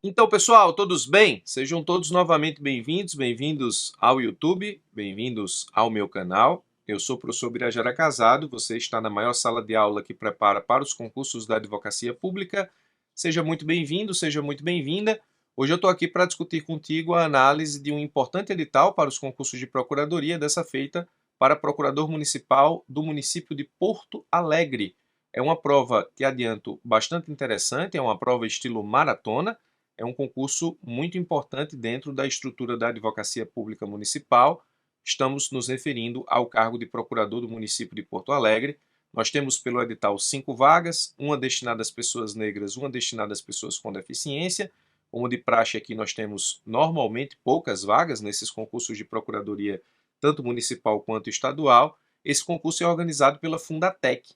Então, pessoal, todos bem? Sejam todos novamente bem-vindos, bem-vindos ao YouTube, bem-vindos ao meu canal. Eu sou o professor Birajara Casado, você está na maior sala de aula que prepara para os concursos da advocacia pública. Seja muito bem-vindo, seja muito bem-vinda. Hoje eu estou aqui para discutir contigo a análise de um importante edital para os concursos de procuradoria, dessa feita para procurador municipal do município de Porto Alegre. É uma prova, te adianto, bastante interessante, é uma prova estilo maratona. É um concurso muito importante dentro da estrutura da advocacia pública municipal. Estamos nos referindo ao cargo de procurador do município de Porto Alegre. Nós temos pelo edital 5 vagas, uma destinada às pessoas negras, uma destinada às pessoas com deficiência. Como de praxe aqui, nós temos normalmente poucas vagas nesses concursos de procuradoria, tanto municipal quanto estadual. Esse concurso é organizado pela Fundatec.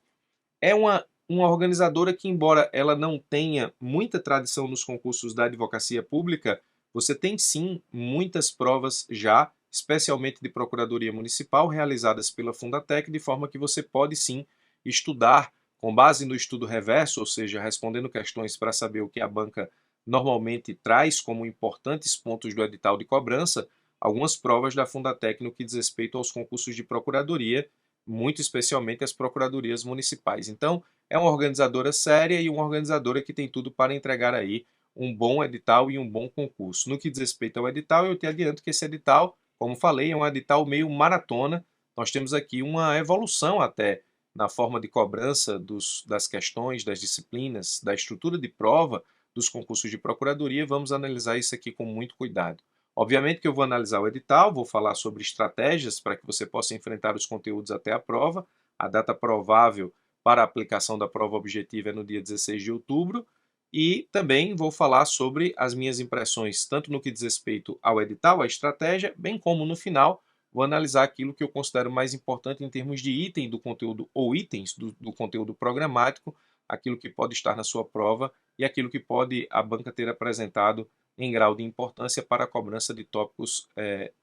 É uma organizadora que, embora ela não tenha muita tradição nos concursos da advocacia pública, você tem sim muitas provas já, especialmente de procuradoria municipal, realizadas pela Fundatec, de forma que você pode sim estudar com base no estudo reverso, ou seja, respondendo questões para saber o que a banca normalmente traz como importantes pontos do edital de cobrança, algumas provas da Fundatec no que diz respeito aos concursos de procuradoria, muito especialmente as procuradorias municipais. Então, é uma organizadora séria e uma organizadora que tem tudo para entregar aí um bom edital e um bom concurso. No que diz respeito ao edital, eu te adianto que esse edital, como falei, é um edital meio maratona. Nós temos aqui uma evolução até na forma de cobrança das questões, das disciplinas, da estrutura de prova dos concursos de procuradoria. Vamos analisar isso aqui com muito cuidado. Obviamente que eu vou analisar o edital, vou falar sobre estratégias para que você possa enfrentar os conteúdos até a prova. A data provável para a aplicação da prova objetiva é no dia 16 de outubro. E também vou falar sobre as minhas impressões, tanto no que diz respeito ao edital, à estratégia, bem como no final vou analisar aquilo que eu considero mais importante em termos de item do conteúdo ou itens do conteúdo programático, aquilo que pode estar na sua prova e aquilo que pode a banca ter apresentado em grau de importância para a cobrança de tópicos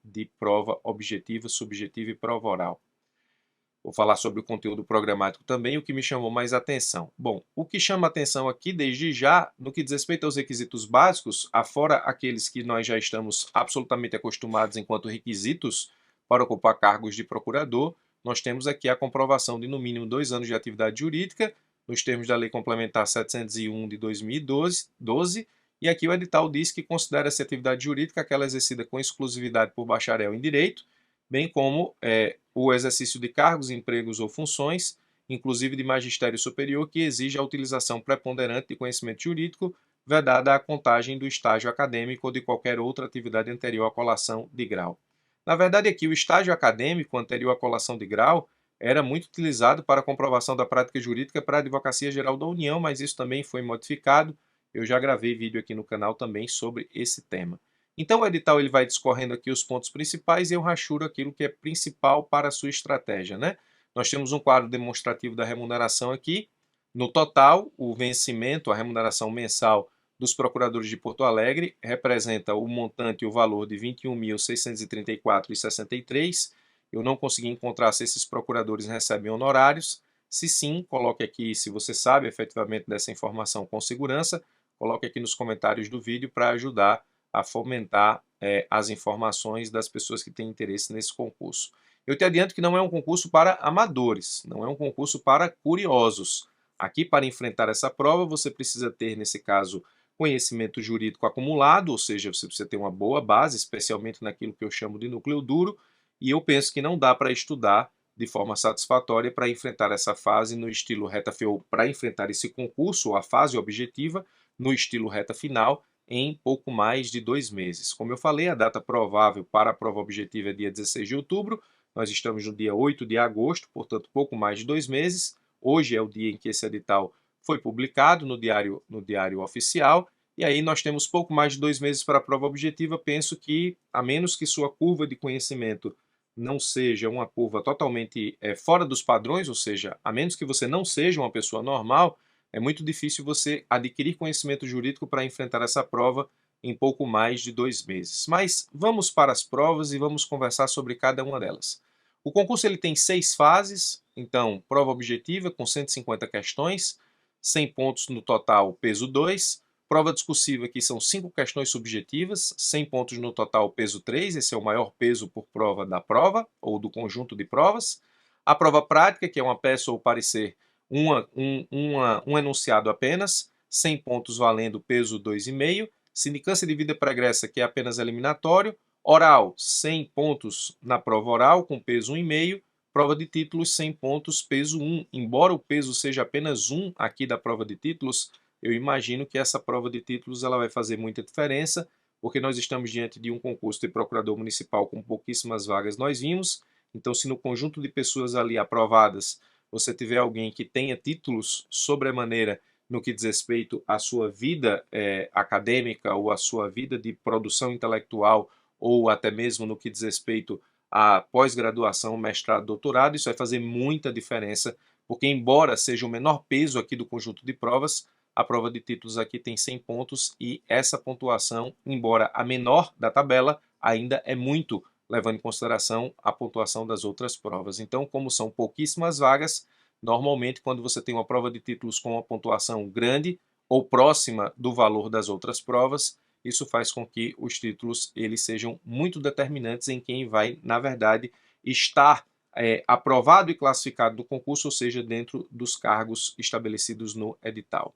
de prova objetiva, subjetiva e prova oral. Vou falar sobre o conteúdo programático também, o que me chamou mais atenção. Bom, o que chama atenção aqui, desde já, no que diz respeito aos requisitos básicos, afora aqueles que nós já estamos absolutamente acostumados enquanto requisitos para ocupar cargos de procurador, nós temos aqui a comprovação de no mínimo 2 anos de atividade jurídica, nos termos da Lei Complementar 701 de 2012, e aqui o edital diz que considera essa atividade jurídica aquela exercida com exclusividade por bacharel em direito, bem como o exercício de cargos, empregos ou funções, inclusive de magistério superior, que exige a utilização preponderante de conhecimento jurídico, vedada a contagem do estágio acadêmico ou de qualquer outra atividade anterior à colação de grau. Na verdade, aqui o estágio acadêmico anterior à colação de grau era muito utilizado para a comprovação da prática jurídica para a Advocacia Geral da União, mas isso também foi modificado. Eu já gravei vídeo aqui no canal também sobre esse tema. Então o edital ele vai discorrendo aqui os pontos principais e eu rachuro aquilo que é principal para a sua estratégia, né? Nós temos um quadro demonstrativo da remuneração aqui. No total, o vencimento, a remuneração mensal dos procuradores de Porto Alegre representa o montante e o valor de R$ 21.634,63. Eu não consegui encontrar se esses procuradores recebem honorários. Se sim, coloque aqui, se você sabe efetivamente dessa informação com segurança, coloque aqui nos comentários do vídeo para ajudar a fomentar as informações das pessoas que têm interesse nesse concurso. Eu te adianto que não é um concurso para amadores, não é um concurso para curiosos. Aqui, para enfrentar essa prova, você precisa ter, nesse caso, conhecimento jurídico acumulado, ou seja, você precisa ter uma boa base, especialmente naquilo que eu chamo de núcleo duro, e eu penso que não dá para estudar de forma satisfatória para enfrentar essa fase no estilo reta final, para enfrentar esse concurso, ou a fase objetiva, no estilo reta final, em pouco mais de 2 meses. Como eu falei, a data provável para a prova objetiva é dia 16 de outubro, nós estamos no dia 8 de agosto, portanto, pouco mais de 2 meses. Hoje é o dia em que esse edital foi publicado no diário oficial, e aí nós temos pouco mais de 2 meses para a prova objetiva. Penso que, a menos que sua curva de conhecimento não seja uma curva totalmente fora dos padrões, ou seja, a menos que você não seja uma pessoa normal, é muito difícil você adquirir conhecimento jurídico para enfrentar essa prova em pouco mais de 2 meses. Mas vamos para as provas e vamos conversar sobre cada uma delas. O concurso ele tem 6 fases, então prova objetiva com 150 questões, 100 pontos no total, peso 2. Prova discursiva aqui são 5 questões subjetivas, 100 pontos no total, peso 3, esse é o maior peso por prova da prova, ou do conjunto de provas. A prova prática, que é uma peça ou parecer, um enunciado apenas, 100 pontos valendo peso 2,5. Sindicância de vida pregressa, que é apenas eliminatório. Oral, 100 pontos na prova oral, com peso 1,5. Prova de títulos, 100 pontos, peso 1. Embora o peso seja apenas 1 aqui da prova de títulos, eu imagino que essa prova de títulos ela vai fazer muita diferença, porque nós estamos diante de um concurso de procurador municipal com pouquíssimas vagas, nós vimos. Então, se no conjunto de pessoas ali aprovadas você tiver alguém que tenha títulos sobremaneira no que diz respeito à sua vida acadêmica ou à sua vida de produção intelectual, ou até mesmo no que diz respeito à pós-graduação, mestrado, doutorado, isso vai fazer muita diferença, porque embora seja o menor peso aqui do conjunto de provas, a prova de títulos aqui tem 100 pontos e essa pontuação, embora a menor da tabela, ainda é muito, levando em consideração a pontuação das outras provas. Então, como são pouquíssimas vagas, normalmente quando você tem uma prova de títulos com uma pontuação grande ou próxima do valor das outras provas, isso faz com que os títulos eles sejam muito determinantes em quem vai, na verdade, estar aprovado e classificado do concurso, ou seja, dentro dos cargos estabelecidos no edital.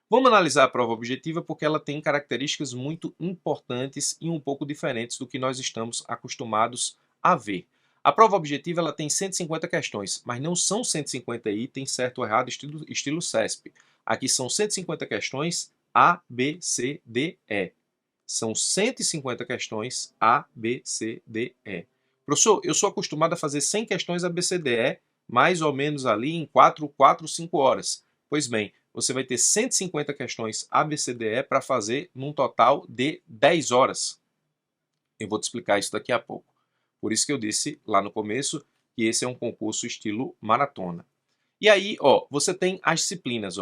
Vamos analisar a prova objetiva porque ela tem características muito importantes e um pouco diferentes do que nós estamos acostumados a ver. A prova objetiva ela tem 150 questões, mas não são 150 itens, certo ou errado, estilo CESP. Aqui são 150 questões A, B, C, D, E. São 150 questões A, B, C, D, E. Professor, eu sou acostumado a fazer 100 questões A, B, C, D, E, mais ou menos ali em 4, 5 horas. Pois bem, você vai ter 150 questões ABCDE para fazer num total de 10 horas. Eu vou te explicar isso daqui a pouco. Por isso que eu disse lá no começo que esse é um concurso estilo maratona. E aí, você tem as disciplinas.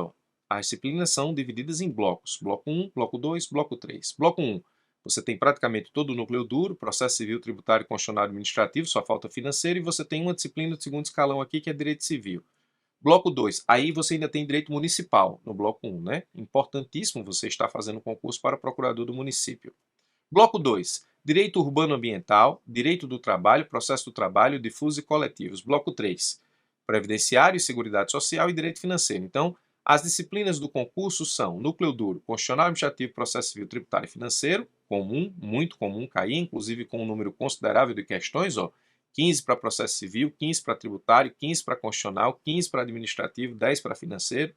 As disciplinas são divididas em blocos. Bloco 1, bloco 2, bloco 3. Bloco 1, você tem praticamente todo o núcleo duro, processo civil, tributário, constitucional, administrativo, só falta financeiro, e você tem uma disciplina de segundo escalão aqui que é direito civil. Bloco 2, aí você ainda tem direito municipal no bloco 1, né? Importantíssimo você estar fazendo concurso para procurador do município. Bloco 2, direito urbano ambiental, direito do trabalho, processo do trabalho, difusos e coletivos. Bloco 3, previdenciário e seguridade social e direito financeiro. Então, as disciplinas do concurso são núcleo duro, constitucional, administrativo, processo civil, tributário e financeiro, comum, muito comum cair, inclusive com um número considerável de questões, 15 para processo civil, 15 para tributário, 15 para constitucional, 15 para administrativo, 10 para financeiro.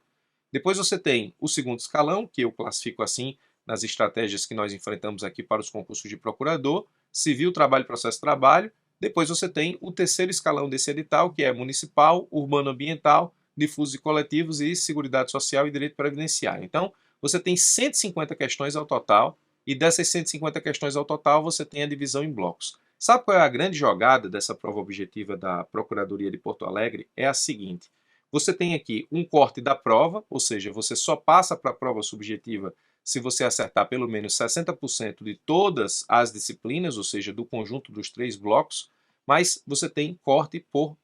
Depois você tem o segundo escalão, que eu classifico assim nas estratégias que nós enfrentamos aqui para os concursos de procurador, civil, trabalho, processo, trabalho. Depois você tem o terceiro escalão desse edital, que é municipal, urbano ambiental, difusos e coletivos e seguridade social e direito previdenciário. Então, você tem 150 questões ao total, e dessas 150 questões ao total, você tem a divisão em blocos. Sabe qual é a grande jogada dessa prova objetiva da Procuradoria de Porto Alegre? É a seguinte: você tem aqui um corte da prova, ou seja, você só passa para a prova subjetiva se você acertar pelo menos 60% de todas as disciplinas, ou seja, do conjunto dos 3 blocos, mas você tem corte por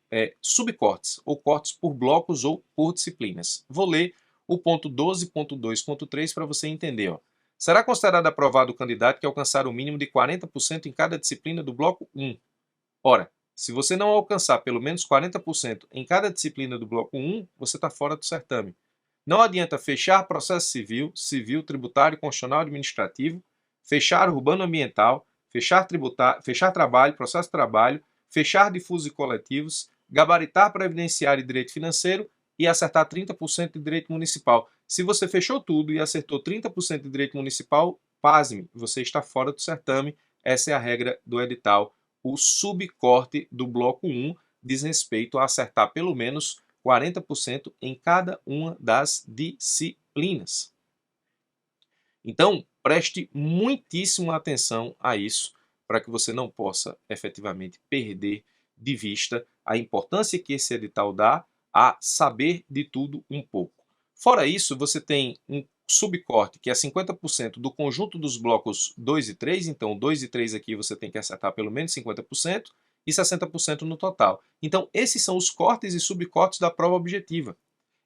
subcortes, ou cortes por blocos ou por disciplinas. Vou ler o ponto 12.2.3 para você entender. Será considerado aprovado o candidato que alcançar o mínimo de 40% em cada disciplina do bloco 1. Ora, se você não alcançar pelo menos 40% em cada disciplina do bloco 1, você está fora do certame. Não adianta fechar processo civil, civil, tributário, constitucional, administrativo, fechar urbano ambiental, fechar trabalho, processo de trabalho, fechar difusos e coletivos, gabaritar previdenciário e direito financeiro e acertar 30% de direito municipal. Se você fechou tudo e acertou 30% de direito municipal, pasme, você está fora do certame. Essa é a regra do edital. O subcorte do bloco 1 diz respeito a acertar pelo menos 40% em cada uma das disciplinas. Então, preste muitíssima atenção a isso, para que você não possa efetivamente perder de vista a importância que esse edital dá a saber de tudo um pouco. Fora isso, você tem um subcorte que é 50% do conjunto dos blocos 2 e 3, então 2 e 3 aqui você tem que acertar pelo menos 50% e 60% no total. Então, esses são os cortes e subcortes da prova objetiva.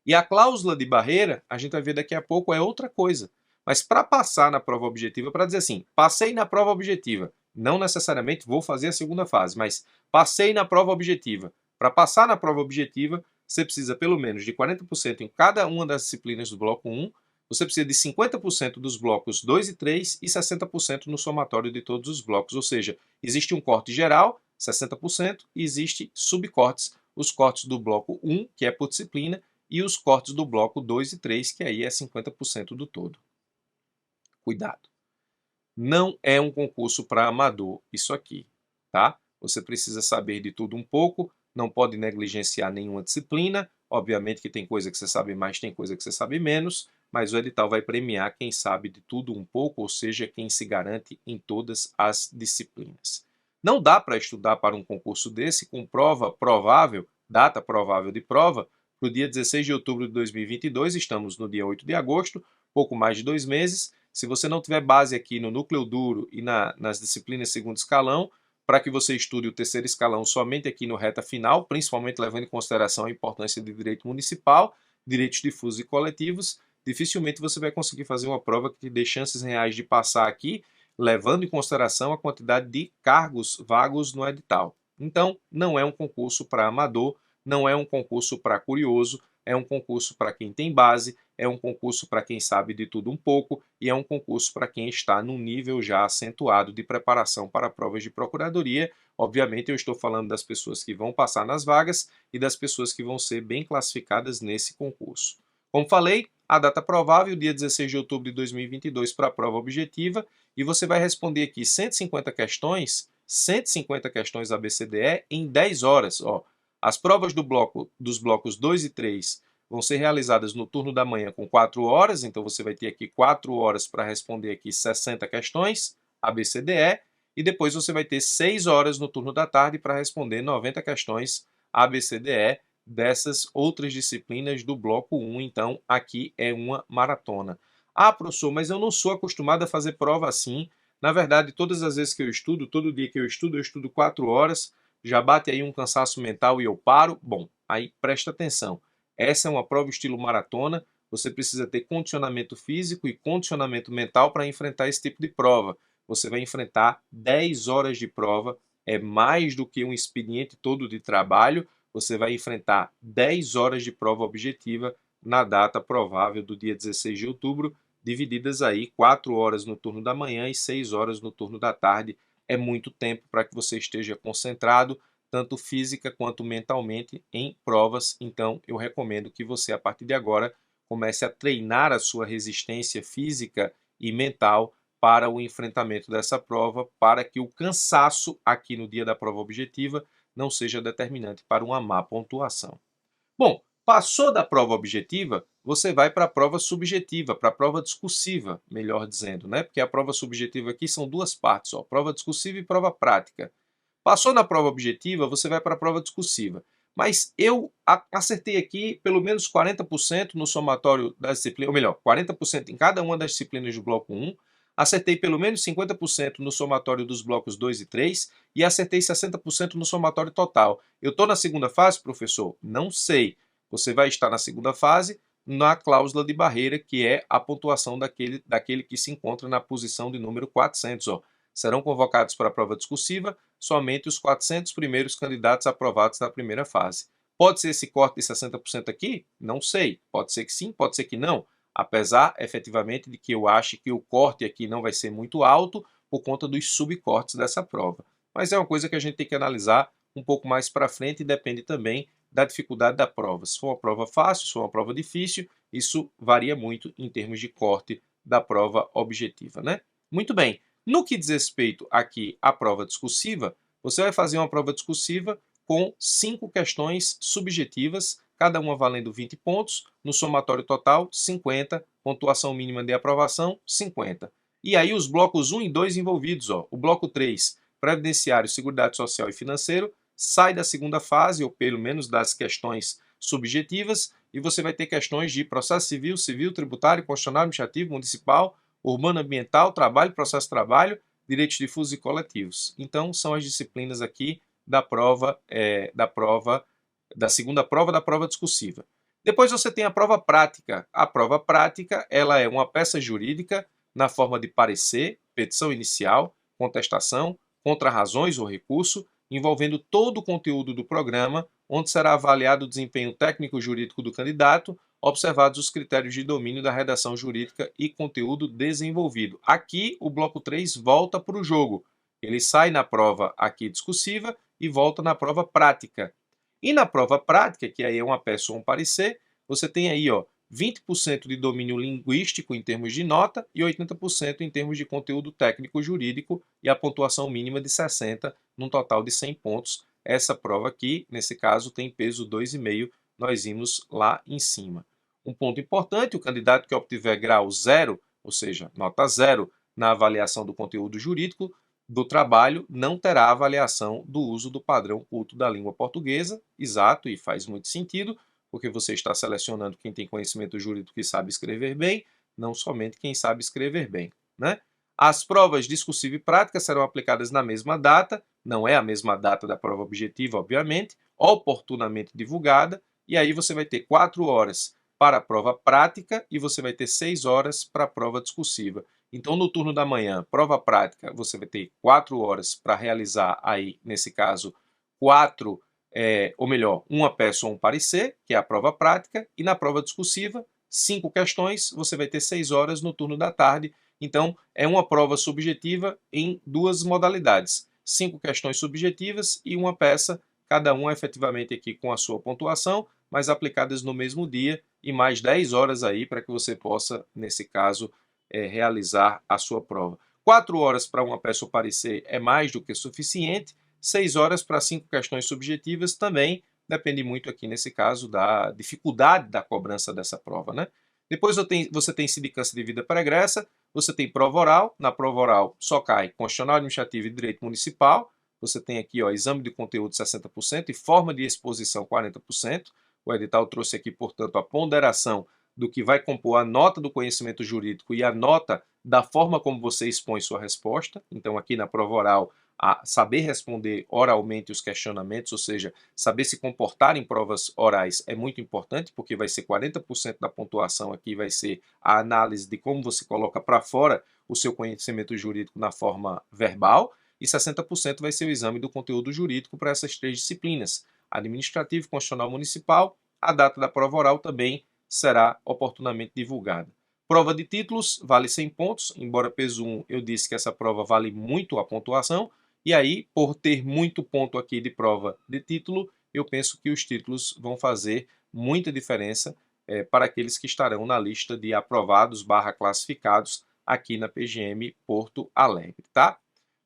E a cláusula de barreira, a gente vai ver daqui a pouco, é outra coisa. Mas para passar na prova objetiva, para dizer assim, passei na prova objetiva, não necessariamente vou fazer a segunda fase, mas passei na prova objetiva. Para passar na prova objetiva, você precisa pelo menos de 40% em cada uma das disciplinas do bloco 1, você precisa de 50% dos blocos 2 e 3 e 60% no somatório de todos os blocos, ou seja, existe um corte geral, 60%, e existe subcortes, os cortes do bloco 1, que é por disciplina, e os cortes do bloco 2 e 3, que aí é 50% do todo. Cuidado. Não é um concurso para amador isso aqui, tá? Você precisa saber de tudo um pouco, não pode negligenciar nenhuma disciplina. Obviamente que tem coisa que você sabe mais, tem coisa que você sabe menos, mas o edital vai premiar quem sabe de tudo um pouco, ou seja, quem se garante em todas as disciplinas. Não dá para estudar para um concurso desse com prova provável, data provável de prova, para o dia 16 de outubro de 2022, estamos no dia 8 de agosto, pouco mais de 2 meses. Se você não tiver base aqui no núcleo duro e nas disciplinas segundo escalão, para que você estude o terceiro escalão somente aqui no reta final, principalmente levando em consideração a importância de direito municipal, direitos difusos e coletivos, dificilmente você vai conseguir fazer uma prova que te dê chances reais de passar aqui, levando em consideração a quantidade de cargos vagos no edital. Então, não é um concurso para amador, não é um concurso para curioso, é um concurso para quem tem base, é um concurso para quem sabe de tudo um pouco e é um concurso para quem está num nível já acentuado de preparação para provas de procuradoria. Obviamente eu estou falando das pessoas que vão passar nas vagas e das pessoas que vão ser bem classificadas nesse concurso. Como falei, a data provável, dia 16 de outubro de 2022 para a prova objetiva, e você vai responder aqui 150 questões ABCDE em 10 horas. Ó, as provas dos blocos 2 e 3 vão ser realizadas no turno da manhã com 4 horas, então você vai ter aqui 4 horas para responder aqui 60 questões, ABCDE, e depois você vai ter 6 horas no turno da tarde para responder 90 questões, ABCDE, dessas outras disciplinas do bloco 1, então aqui é uma maratona. Ah, professor, mas eu não sou acostumado a fazer prova assim. Na verdade, todas as vezes que eu estudo, todo dia que eu estudo 4 horas, já bate aí um cansaço mental e eu paro. Bom, aí presta atenção. Essa é uma prova estilo maratona, você precisa ter condicionamento físico e condicionamento mental para enfrentar esse tipo de prova. Você vai enfrentar 10 horas de prova, é mais do que um expediente todo de trabalho, você vai enfrentar 10 horas de prova objetiva na data provável do dia 16 de outubro, divididas aí 4 horas no turno da manhã e 6 horas no turno da tarde. É muito tempo para que você esteja concentrado, tanto física quanto mentalmente, em provas. Então, eu recomendo que você, a partir de agora, comece a treinar a sua resistência física e mental para o enfrentamento dessa prova, para que o cansaço aqui no dia da prova objetiva não seja determinante para uma má pontuação. Bom, passou da prova objetiva, você vai para a prova subjetiva, para a prova discursiva, melhor dizendo, né? Porque a prova subjetiva aqui são duas partes, ó, prova discursiva e prova prática. Passou na prova objetiva, você vai para a prova discursiva. Mas eu acertei aqui pelo menos 40% no somatório das disciplinas, ou melhor, 40% em cada uma das disciplinas do bloco 1, acertei pelo menos 50% no somatório dos blocos 2 e 3 e acertei 60% no somatório total. Eu estou na segunda fase, professor? Não sei. Você vai estar na segunda fase na cláusula de barreira, que é a pontuação daquele que se encontra na posição de número 400. Ó. Serão convocados para a prova discursiva somente os 400 primeiros candidatos aprovados na primeira fase. Pode ser esse corte de 60% aqui? Não sei. Pode ser que sim, pode ser que não. Apesar, efetivamente, de que eu acho que o corte aqui não vai ser muito alto por conta dos subcortes dessa prova. Mas é uma coisa que a gente tem que analisar um pouco mais para frente e depende também da dificuldade da prova. Se for uma prova fácil, se for uma prova difícil, isso varia muito em termos de corte da prova objetiva, né? Muito bem. No que diz respeito aqui à prova discursiva, você vai fazer uma prova discursiva com 5 questões subjetivas, cada uma valendo 20 pontos, no somatório total 50, pontuação mínima de aprovação 50. E aí os blocos 1 e 2 envolvidos, ó, o bloco 3, previdenciário, seguridade social e financeiro, sai da segunda fase, ou pelo menos das questões subjetivas, e você vai ter questões de processo civil, civil, tributário, constitucional, administrativo, municipal, urbano, ambiental, trabalho, processo de trabalho, direitos difusos e coletivos. Então, são as disciplinas aqui da segunda prova da prova discursiva. Depois você tem a prova prática. A prova prática, ela é uma peça jurídica na forma de parecer, petição inicial, contestação, contrarrazões ou recurso, envolvendo todo o conteúdo do programa, onde será avaliado o desempenho técnico-jurídico do candidato, observados os critérios de domínio da redação jurídica e conteúdo desenvolvido. Aqui, o bloco 3 volta para o jogo. Ele sai na prova aqui discursiva e volta na prova prática. E na prova prática, que aí é uma peça ou um parecer, você tem aí 20% de domínio linguístico em termos de nota e 80% em termos de conteúdo técnico jurídico e a pontuação mínima de 60, num total de 100 pontos. Essa prova aqui, nesse caso, tem peso 2,5, nós vimos lá em cima. Um ponto importante, o candidato que obtiver grau 0, ou seja, nota 0 na avaliação do conteúdo jurídico, do trabalho não terá avaliação do uso do padrão culto da língua portuguesa, exato, e faz muito sentido, porque você está selecionando quem tem conhecimento jurídico e sabe escrever bem, não somente quem sabe escrever bem, né? As provas discursiva e prática serão aplicadas na mesma data, não é a mesma data da prova objetiva, obviamente, oportunamente divulgada, e aí você vai ter 4 horas para a prova prática e você vai ter 6 horas para a prova discursiva. Então, no turno da manhã, prova prática, você vai ter 4 horas para realizar aí, nesse caso, ou melhor, uma peça ou um parecer, que é a prova prática, e na prova discursiva, 5 questões, você vai ter 6 horas no turno da tarde. Então, é uma prova subjetiva em 2 modalidades. 5 questões subjetivas e uma peça, cada uma efetivamente aqui com a sua pontuação, mas aplicadas no mesmo dia, e mais 10 horas aí para que você possa, nesse caso, realizar a sua prova. 4 horas para uma peça ou parecer é mais do que suficiente, 6 horas para 5 questões subjetivas também, depende muito aqui nesse caso da dificuldade da cobrança dessa prova, né? Depois você tem sindicância de vida pregressa, você tem prova oral, na prova oral só cai Constitucional, Administrativo e Direito Municipal, você tem aqui exame de conteúdo 60% e forma de exposição 40%, o edital trouxe aqui, portanto, a ponderação do que vai compor a nota do conhecimento jurídico e a nota da forma como você expõe sua resposta. Então, aqui na prova oral, saber responder oralmente os questionamentos, ou seja, saber se comportar em provas orais é muito importante, porque vai ser 40% da pontuação aqui, vai ser a análise de como você coloca para fora o seu conhecimento jurídico na forma verbal, e 60% vai ser o exame do conteúdo jurídico para essas 3 disciplinas, administrativo, constitucional, municipal. A data da prova oral também será oportunamente divulgada. Prova de títulos vale 100 pontos, embora peso 1 eu disse que essa prova vale muito a pontuação, e aí, por ter muito ponto aqui de prova de título, eu penso que os títulos vão fazer muita diferença para aqueles que estarão na lista de aprovados / classificados aqui na PGM Porto Alegre, tá?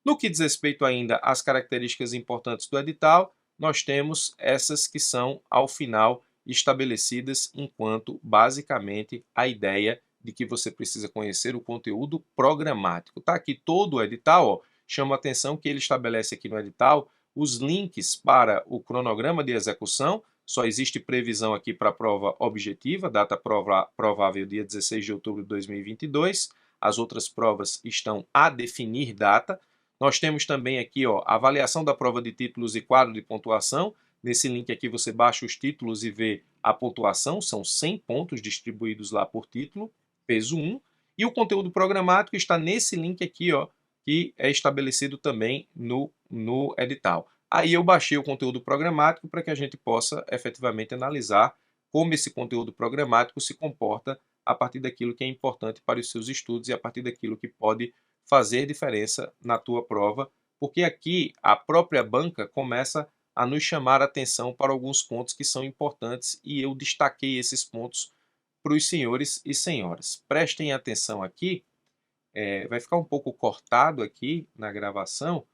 No que diz respeito ainda às características importantes do edital, nós temos essas que são, ao final, estabelecidas enquanto, basicamente, a ideia de que você precisa conhecer o conteúdo programático. Tá aqui todo o edital, chama a atenção que ele estabelece aqui no edital os links para o cronograma de execução. Só existe previsão aqui para a prova objetiva, data provável dia 16 de outubro de 2022. As outras provas estão a definir data. Nós temos também aqui a avaliação da prova de títulos e quadro de pontuação. Nesse link aqui você baixa os títulos e vê a pontuação, são 100 pontos distribuídos lá por título, peso 1. E o conteúdo programático está nesse link aqui, que é estabelecido também no edital. Aí eu baixei o conteúdo programático para que a gente possa efetivamente analisar como esse conteúdo programático se comporta a partir daquilo que é importante para os seus estudos e a partir daquilo que pode fazer diferença na tua prova, porque aqui a própria banca começa a nos chamar a atenção para alguns pontos que são importantes e eu destaquei esses pontos para os senhores e senhoras. Prestem atenção aqui, vai ficar um pouco cortado aqui na gravação,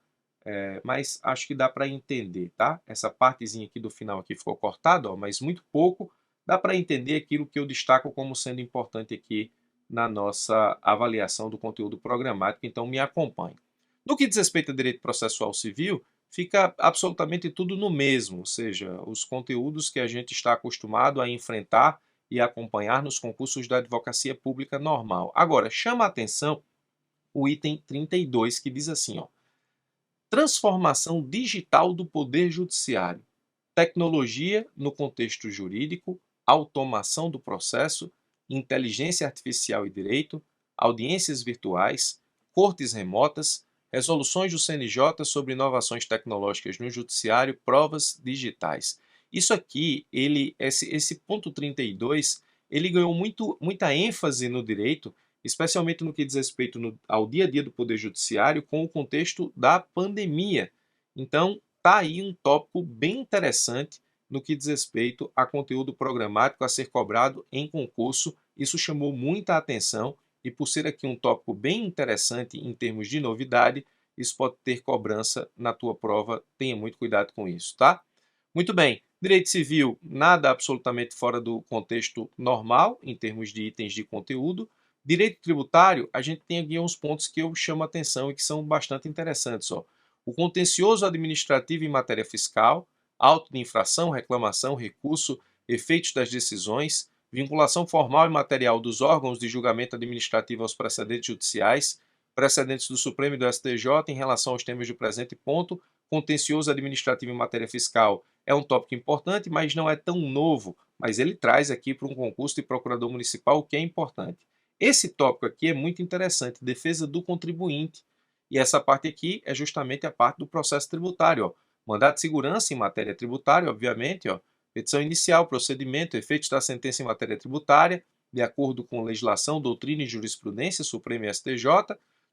mas acho que dá para entender, tá? Essa partezinha aqui do final aqui ficou cortada, mas muito pouco, dá para entender aquilo que eu destaco como sendo importante aqui na nossa avaliação do conteúdo programático, então me acompanhe. No que diz respeito a direito processual civil, fica absolutamente tudo no mesmo, ou seja, os conteúdos que a gente está acostumado a enfrentar e acompanhar nos concursos da advocacia pública normal. Agora, chama a atenção o item 32, que diz assim, transformação digital do Poder Judiciário, tecnologia no contexto jurídico, automação do processo, inteligência artificial e direito, audiências virtuais, cortes remotas, resoluções do CNJ sobre inovações tecnológicas no judiciário, provas digitais. Isso aqui, esse ponto 32, ele ganhou muita ênfase no direito, especialmente no que diz respeito ao dia a dia do Poder Judiciário, com o contexto da pandemia. Então, está aí um tópico bem interessante no que diz respeito a conteúdo programático a ser cobrado em concurso. Isso chamou muita atenção e, por ser aqui um tópico bem interessante em termos de novidade, isso pode ter cobrança na tua prova. Tenha muito cuidado com isso, tá? Muito bem. Direito civil, nada absolutamente fora do contexto normal em termos de itens de conteúdo. Direito tributário, a gente tem aqui uns pontos que eu chamo a atenção e que são bastante interessantes. Ó. O contencioso administrativo em matéria fiscal, auto de infração, reclamação, recurso, efeitos das decisões, vinculação formal e material dos órgãos de julgamento administrativo aos precedentes judiciais, precedentes do Supremo e do STJ em relação aos temas do presente ponto, contencioso administrativo em matéria fiscal é um tópico importante, mas não é tão novo, mas ele traz aqui para um concurso de procurador municipal o que é importante. Esse tópico aqui é muito interessante, defesa do contribuinte. E essa parte aqui é justamente a parte do processo tributário. Ó. Mandato de segurança em matéria tributária, obviamente, ó. Petição inicial, procedimento, efeitos da sentença em matéria tributária, de acordo com legislação, doutrina e jurisprudência, Supremo e STJ,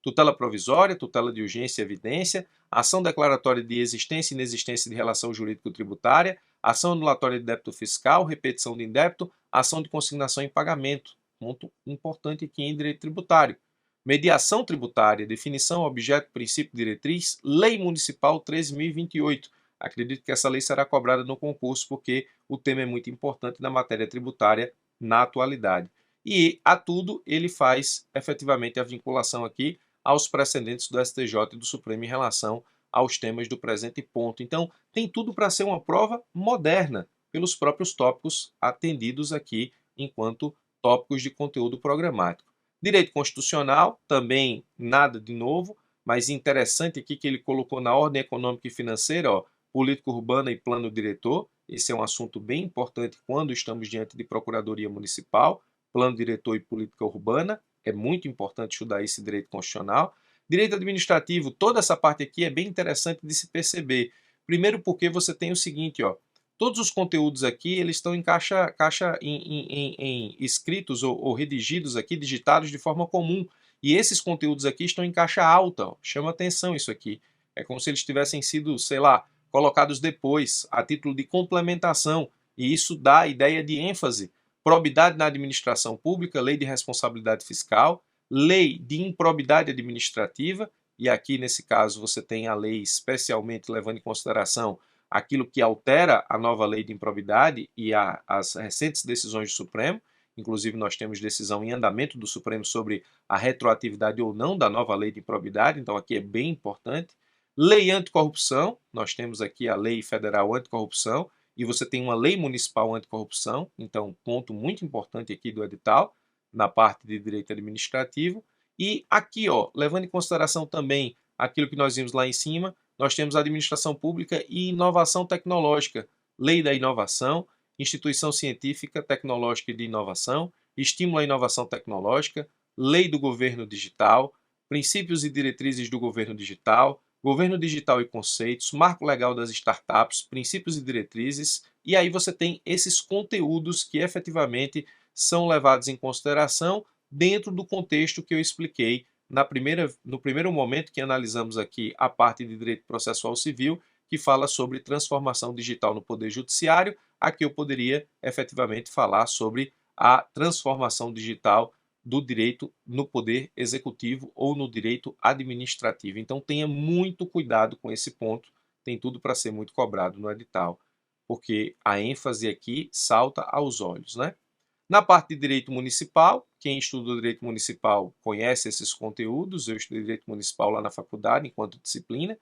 tutela provisória, tutela de urgência e evidência, ação declaratória de existência e inexistência de relação jurídico-tributária, ação anulatória de débito fiscal, repetição de indébito, ação de consignação em pagamento. Ponto importante aqui em direito tributário. Mediação tributária, definição, objeto, princípio, diretriz, Lei Municipal 13.028. Acredito que essa lei será cobrada no concurso porque o tema é muito importante na matéria tributária na atualidade. E a tudo ele faz efetivamente a vinculação aqui aos precedentes do STJ e do Supremo em relação aos temas do presente ponto. Então, tem tudo para ser uma prova moderna, pelos próprios tópicos atendidos aqui enquanto tópicos de conteúdo programático. Direito constitucional, também nada de novo, mas interessante aqui que ele colocou na ordem econômica e financeira, ó, política urbana e plano diretor. Esse é um assunto bem importante quando estamos diante de Procuradoria Municipal, plano diretor e política urbana. É muito importante estudar esse direito constitucional. Direito administrativo, toda essa parte aqui é bem interessante de se perceber. Primeiro porque você tem o seguinte, ó, todos os conteúdos aqui eles estão em caixa em escritos ou redigidos aqui, digitados de forma comum. E esses conteúdos aqui estão em caixa alta. Ó. Chama atenção isso aqui. É como se eles tivessem sido, sei lá, colocados depois, a título de complementação. E isso dá a ideia de ênfase. Probidade na administração pública, lei de responsabilidade fiscal, lei de improbidade administrativa, e aqui nesse caso você tem a lei especialmente levando em consideração aquilo que altera a nova lei de improbidade e as recentes decisões do Supremo. Inclusive nós temos decisão em andamento do Supremo sobre a retroatividade ou não da nova lei de improbidade, então aqui é bem importante. Lei anticorrupção, nós temos aqui a lei federal anticorrupção, e você tem uma lei municipal anticorrupção, então ponto muito importante aqui do edital, na parte de direito administrativo. E aqui, ó, levando em consideração também aquilo que nós vimos lá em cima, nós temos a administração pública e inovação tecnológica, lei da inovação, instituição científica, tecnológica e de inovação, estímulo à inovação tecnológica, lei do governo digital, princípios e diretrizes do governo digital, governo digital e conceitos, marco legal das startups, princípios e diretrizes, e aí você tem esses conteúdos que efetivamente são levados em consideração dentro do contexto que eu expliquei no primeiro momento que analisamos aqui a parte de direito processual civil, que fala sobre transformação digital no Poder Judiciário. Aqui eu poderia efetivamente falar sobre a transformação digital do direito no poder executivo ou no direito administrativo. Então tenha muito cuidado com esse ponto, tem tudo para ser muito cobrado no edital, porque a ênfase aqui salta aos olhos, né? Na parte de direito municipal, quem estuda direito municipal conhece esses conteúdos. Eu estudei direito municipal lá na faculdade enquanto disciplina,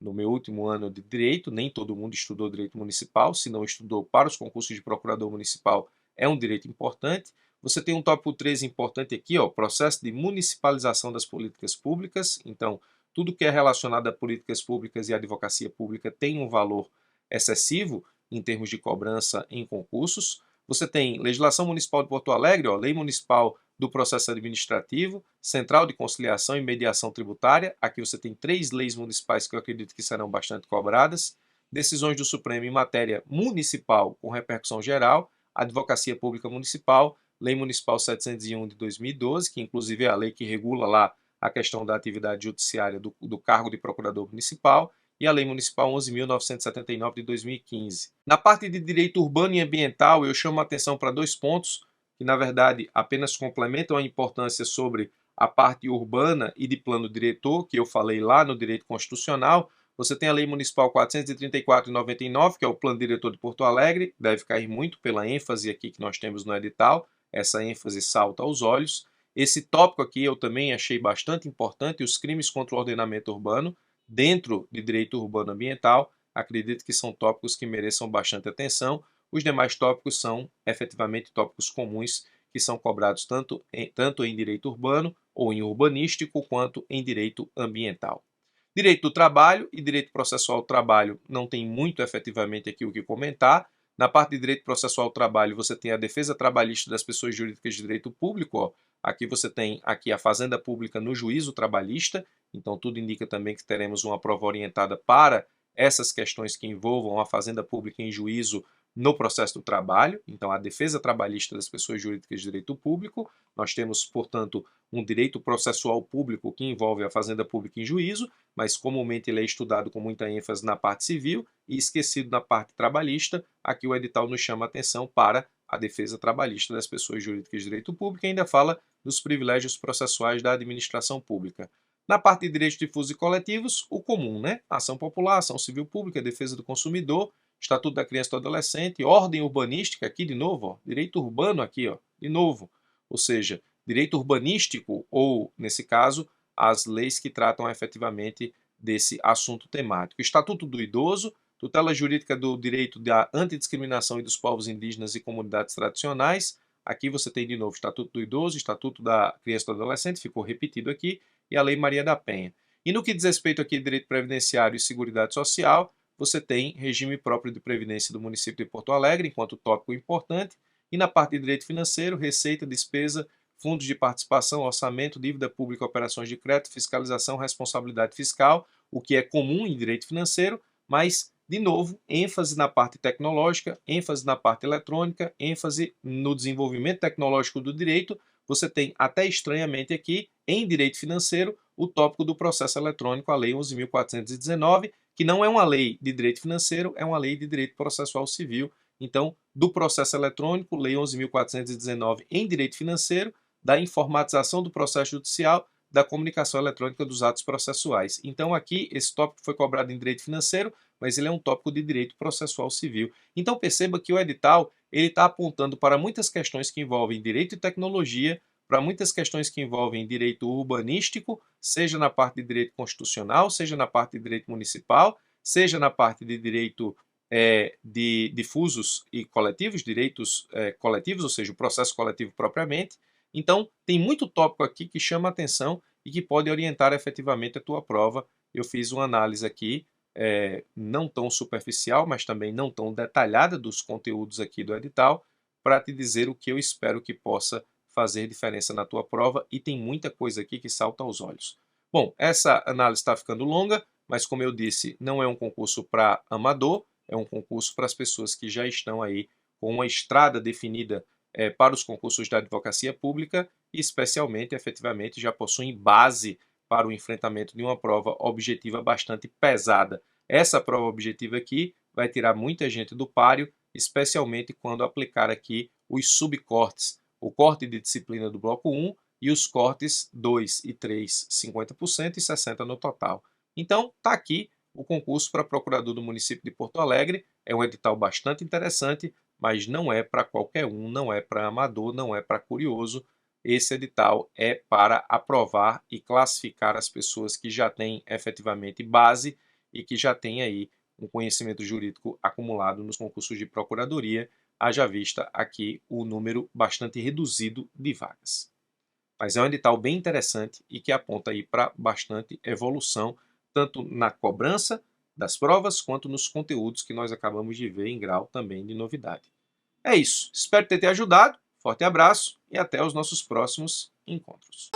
no meu último ano de direito. Nem todo mundo estudou direito municipal, se não estudou para os concursos de procurador municipal, é um direito importante. Você tem um tópico 13 importante aqui, ó, processo de municipalização das políticas públicas. Então, tudo que é relacionado a políticas públicas e advocacia pública tem um valor excessivo em termos de cobrança em concursos. Você tem Legislação Municipal de Porto Alegre, ó, Lei Municipal do Processo Administrativo, Central de Conciliação e Mediação Tributária. Aqui você tem 3 leis municipais que eu acredito que serão bastante cobradas. Decisões do Supremo em matéria municipal com repercussão geral, Advocacia Pública Municipal, Lei Municipal 701 de 2012, que inclusive é a lei que regula lá a questão da atividade judiciária do cargo de procurador municipal, e a Lei Municipal 11.979 de 2015. Na parte de direito urbano e ambiental, eu chamo a atenção para 2 pontos, que na verdade apenas complementam a importância sobre a parte urbana e de plano diretor, que eu falei lá no direito constitucional. Você tem a Lei Municipal 434 de 99, que é o plano diretor de Porto Alegre, deve cair muito pela ênfase aqui que nós temos no edital, essa ênfase salta aos olhos. Esse tópico aqui eu também achei bastante importante, os crimes contra o ordenamento urbano, dentro de direito urbano ambiental, acredito que são tópicos que mereçam bastante atenção. Os demais tópicos são efetivamente tópicos comuns que são cobrados tanto em direito urbano ou em urbanístico, quanto em direito ambiental. Direito do trabalho e direito processual do trabalho não tem muito efetivamente aqui o que comentar. Na parte de direito processual do trabalho, você tem a defesa trabalhista das pessoas jurídicas de direito público. Ó. Aqui você tem aqui a fazenda pública no juízo trabalhista, então tudo indica também que teremos uma prova orientada para essas questões que envolvam a fazenda pública em juízo no processo do trabalho, então a defesa trabalhista das pessoas jurídicas de direito público. Nós temos, portanto, um direito processual público que envolve a fazenda pública em juízo, mas comumente ele é estudado com muita ênfase na parte civil e esquecido na parte trabalhista. Aqui o edital nos chama a atenção para a defesa trabalhista das pessoas jurídicas de direito público e ainda fala dos privilégios processuais da administração pública. Na parte de direitos difusos e coletivos, o comum, né? Ação popular, ação civil pública, defesa do consumidor, Estatuto da Criança e do Adolescente, ordem urbanística, aqui de novo, ó, direito urbano aqui, ó, de novo. Ou seja, direito urbanístico ou, nesse caso, as leis que tratam efetivamente desse assunto temático. Estatuto do Idoso, tutela jurídica do direito da antidiscriminação e dos povos indígenas e comunidades tradicionais. Aqui você tem de novo Estatuto do Idoso, Estatuto da Criança e do Adolescente, ficou repetido aqui, e a Lei Maria da Penha. E no que diz respeito aqui ao direito previdenciário e seguridade social, você tem regime próprio de previdência do município de Porto Alegre, enquanto tópico importante, e na parte de direito financeiro, receita, despesa, fundos de participação, orçamento, dívida pública, operações de crédito, fiscalização, responsabilidade fiscal, o que é comum em direito financeiro, mas, de novo, ênfase na parte tecnológica, ênfase na parte eletrônica, ênfase no desenvolvimento tecnológico do direito. Você tem, até estranhamente aqui, em direito financeiro, o tópico do processo eletrônico, a Lei 11.419, que não é uma lei de direito financeiro, é uma lei de direito processual civil. Então, do processo eletrônico, Lei 11.419 em direito financeiro, da informatização do processo judicial, da comunicação eletrônica dos atos processuais. Então, aqui, esse tópico foi cobrado em direito financeiro, mas ele é um tópico de direito processual civil. Então, perceba que o edital ele está apontando para muitas questões que envolvem direito e tecnologia, para muitas questões que envolvem direito urbanístico, seja na parte de direito constitucional, seja na parte de direito municipal, seja na parte de direito de difusos e coletivos, direitos coletivos, ou seja, o processo coletivo propriamente. Então, tem muito tópico aqui que chama a atenção e que pode orientar efetivamente a tua prova. Eu fiz uma análise aqui, não tão superficial, mas também não tão detalhada dos conteúdos aqui do edital, para te dizer o que eu espero que possa fazer diferença na tua prova, e tem muita coisa aqui que salta aos olhos. Bom, essa análise está ficando longa, mas como eu disse, não é um concurso para amador, é um concurso para as pessoas que já estão aí com uma estrada definida para os concursos da advocacia pública e especialmente, efetivamente, já possuem base para o enfrentamento de uma prova objetiva bastante pesada. Essa prova objetiva aqui vai tirar muita gente do páreo, especialmente quando aplicar aqui os subcortes, o corte de disciplina do bloco 1 e os cortes 2 e 3, 50% e 60% no total. Então, está aqui o concurso para procurador do município de Porto Alegre. É um edital bastante interessante, mas não é para qualquer um, não é para amador, não é para curioso. Esse edital é para aprovar e classificar as pessoas que já têm efetivamente base e que já têm aí um conhecimento jurídico acumulado nos concursos de procuradoria, haja vista aqui o número bastante reduzido de vagas. Mas é um edital bem interessante e que aponta aí para bastante evolução, tanto na cobrança das provas, quanto nos conteúdos que nós acabamos de ver em grau também de novidade. É isso. Espero ter te ajudado. Forte abraço e até os nossos próximos encontros.